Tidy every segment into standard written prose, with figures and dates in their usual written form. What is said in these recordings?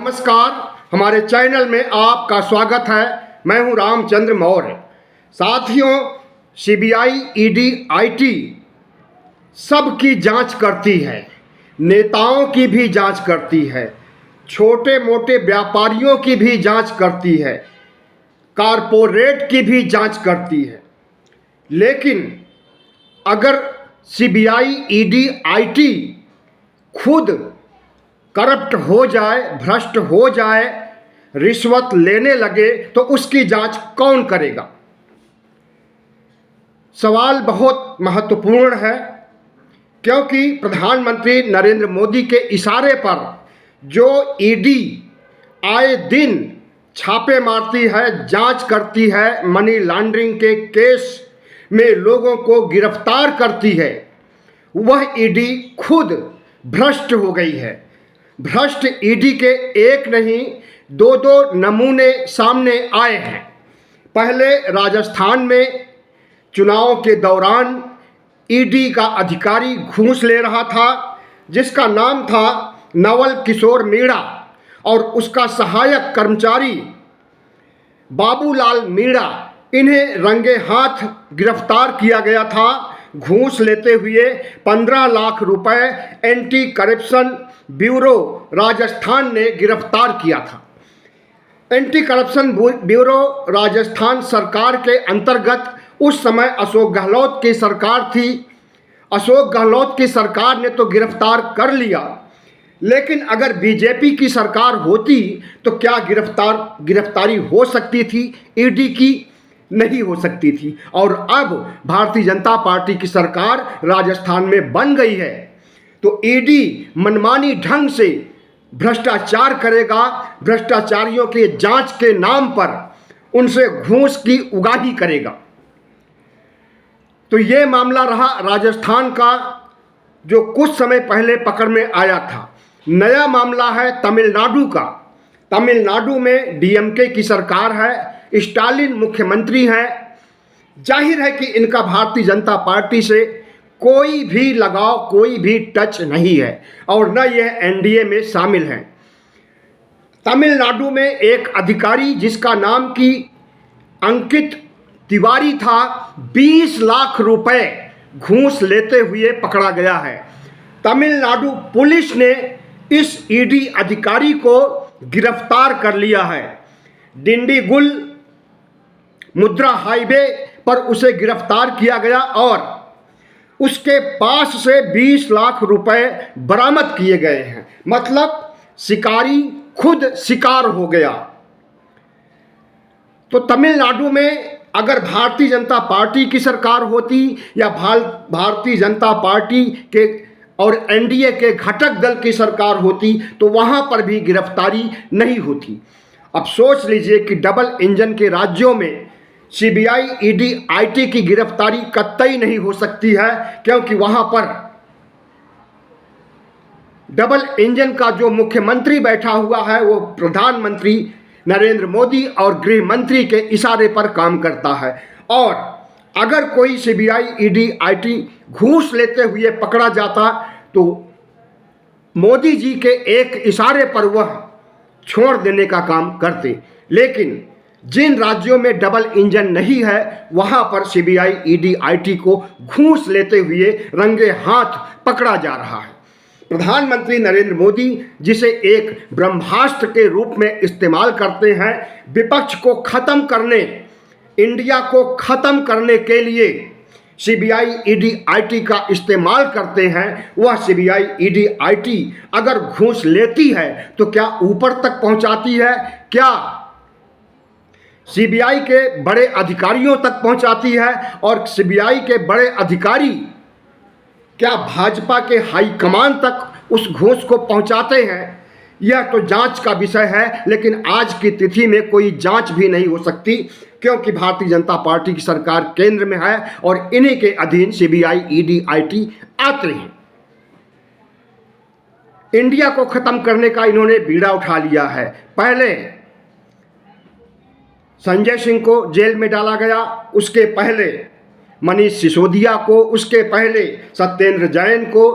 नमस्कार, हमारे चैनल में आपका स्वागत है। मैं हूं रामचंद्र मौर्य। साथियों, सीबीआई, ईडी, आईटी सबकी जांच करती है, नेताओं की भी जांच करती है, छोटे मोटे व्यापारियों की भी जांच करती है, कारपोरेट की भी जांच करती है। लेकिन अगर सीबीआई, ईडी, आईटी खुद करप्ट हो जाए, भ्रष्ट हो जाए, रिश्वत लेने लगे तो उसकी जांच कौन करेगा? सवाल बहुत महत्वपूर्ण है, क्योंकि प्रधानमंत्री नरेंद्र मोदी के इशारे पर जो ईडी आए दिन छापे मारती है, जांच करती है, मनी लॉन्ड्रिंग के केस में लोगों को गिरफ्तार करती है, वह ईडी खुद भ्रष्ट हो गई है। भ्रष्ट ईडी के एक नहीं, दो नमूने सामने आए हैं। पहले राजस्थान में चुनाव के दौरान ईडी का अधिकारी घूस ले रहा था, जिसका नाम था नवल किशोर मीणा, और उसका सहायक कर्मचारी बाबूलाल मीणा। इन्हें रंगे हाथ गिरफ्तार किया गया था। घूस लेते हुए 15 लाख रुपए एंटी करप्शन ब्यूरो राजस्थान ने गिरफ्तार किया था। एंटी करप्शन ब्यूरो राजस्थान सरकार के अंतर्गत उस समय अशोक गहलोत की सरकार थी। अशोक गहलोत की सरकार ने तो गिरफ्तार कर लिया, लेकिन अगर बीजेपी की सरकार होती तो क्या गिरफ्तारी हो सकती थी? ईडी की नहीं हो सकती थी। और अब भारतीय जनता पार्टी की सरकार राजस्थान में बन गई है, तो ईडी मनमानी ढंग से भ्रष्टाचार करेगा, भ्रष्टाचारियों के जांच के नाम पर उनसे घूस की उगाही करेगा। तो ये मामला रहा राजस्थान का, जो कुछ समय पहले पकड़ में आया था। नया मामला है तमिलनाडु का। तमिलनाडु में डीएमके की सरकार है, स्टालिन मुख्यमंत्री हैं। जाहिर है कि इनका भारतीय जनता पार्टी से कोई भी लगाव, कोई भी टच नहीं है, और न यह एनडीए में शामिल हैं। तमिलनाडु में एक अधिकारी जिसका नाम की अंकित तिवारी था, 20 लाख रुपए घूस लेते हुए पकड़ा गया है। तमिलनाडु पुलिस ने इस ईडी अधिकारी को गिरफ्तार कर लिया है। डिंडीगुल मुद्रा हाईवे पर उसे गिरफ्तार किया गया और उसके पास से 20 लाख रुपए बरामद किए गए हैं। मतलब शिकारी खुद शिकार हो गया। तो तमिलनाडु में अगर भारतीय जनता पार्टी की सरकार होती या भारतीय जनता पार्टी के और एनडीए के घटक दल की सरकार होती तो वहां पर भी गिरफ्तारी नहीं होती। अब सोच लीजिए कि डबल इंजन के राज्यों में सीबीआई, ईडी, आईटी की गिरफ्तारी कतई नहीं हो सकती है, क्योंकि वहां पर डबल इंजन का जो मुख्यमंत्री बैठा हुआ है वो प्रधानमंत्री नरेंद्र मोदी और गृह मंत्री के इशारे पर काम करता है। और अगर कोई सीबीआई, ईडी, आईटी घूस लेते हुए पकड़ा जाता तो मोदी जी के एक इशारे पर वह छोड़ देने का काम करते। लेकिन जिन राज्यों में डबल इंजन नहीं है वहां पर सीबीआई, ईडी, आईटी को घूस लेते हुए रंगे हाथ पकड़ा जा रहा है। प्रधानमंत्री नरेंद्र मोदी, जिसे एक ब्रह्मास्त्र के रूप में इस्तेमाल करते हैं, विपक्ष को खत्म करने, इंडिया को खत्म करने के लिए सीबीआई, ईडी, आईटी का इस्तेमाल करते हैं। वह सीबीआई, ईडी, आईटी अगर घूस लेती है तो क्या ऊपर तक पहुंचाती है? क्या सीबीआई के बड़े अधिकारियों तक पहुंचाती है? और सीबीआई के बड़े अधिकारी क्या भाजपा के हाईकमान तक उस घूस को पहुंचाते हैं? यह तो जांच का विषय है, लेकिन आज की तिथि में कोई जांच भी नहीं हो सकती, क्योंकि भारतीय जनता पार्टी की सरकार केंद्र में है और इन्हीं के अधीन सीबीआई, ईडी, आईटी आते हैं। इंडिया को खत्म करने का इन्होंने बीड़ा उठा लिया है। पहले संजय सिंह को जेल में डाला गया, उसके पहले मनीष सिसोदिया को, उसके पहले सत्येंद्र जैन को,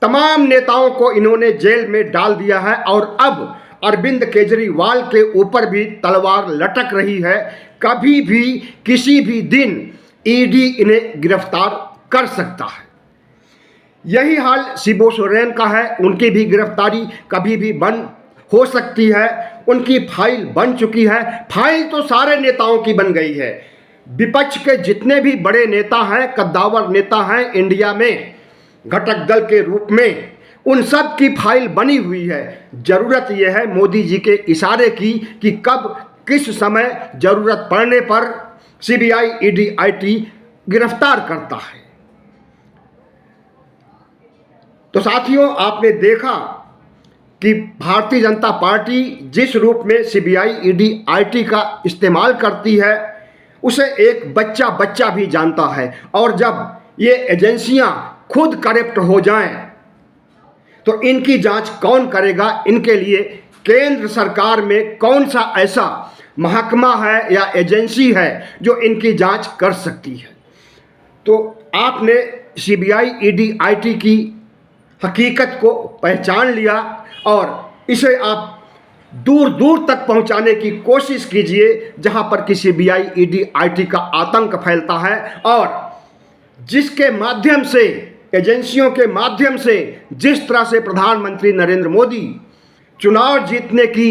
तमाम नेताओं को इन्होंने जेल में डाल दिया है। और अब अरविंद केजरीवाल के ऊपर भी तलवार लटक रही है। कभी भी किसी भी दिन ईडी इन्हें गिरफ्तार कर सकता है। यही हाल शिबू सोरेन का है, उनकी भी गिरफ्तारी कभी भी बन हो सकती है। उनकी फाइल बन चुकी है। फाइल तो सारे नेताओं की बन गई है। विपक्ष के जितने भी बड़े नेता हैं, कद्दावर नेता हैं इंडिया में घटक दल के रूप में, उन सब की फाइल बनी हुई है। जरूरत यह है मोदी जी के इशारे की कि कब किस समय जरूरत पड़ने पर सीबीआई, ईडी, आईटी गिरफ्तार करता है। तो साथियों, आपने देखा कि भारतीय जनता पार्टी जिस रूप में सीबीआई, ईडी, आईटी का इस्तेमाल करती है उसे एक बच्चा भी जानता है। और जब ये एजेंसियां खुद करप्ट हो जाएं तो इनकी जांच कौन करेगा? इनके लिए केंद्र सरकार में कौन सा ऐसा महकमा है या एजेंसी है जो इनकी जांच कर सकती है? तो आपने सीबीआई, ईडी, आईटी की हकीकत को पहचान लिया और इसे आप दूर दूर तक पहुंचाने की कोशिश कीजिए, जहां पर कि सीबीआई, ईडी, आईटी का आतंक फैलता है और जिसके माध्यम से, एजेंसियों के माध्यम से जिस तरह से प्रधानमंत्री नरेंद्र मोदी चुनाव जीतने की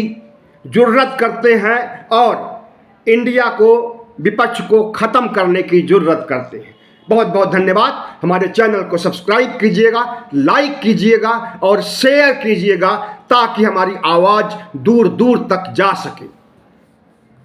जुर्रत करते हैं और इंडिया को, विपक्ष को खत्म करने की जुर्रत करते हैं। बहुत बहुत धन्यवाद। हमारे चैनल को सब्सक्राइब कीजिएगा, लाइक कीजिएगा और शेयर कीजिएगा ताकि हमारी आवाज़ दूर दूर तक जा सके।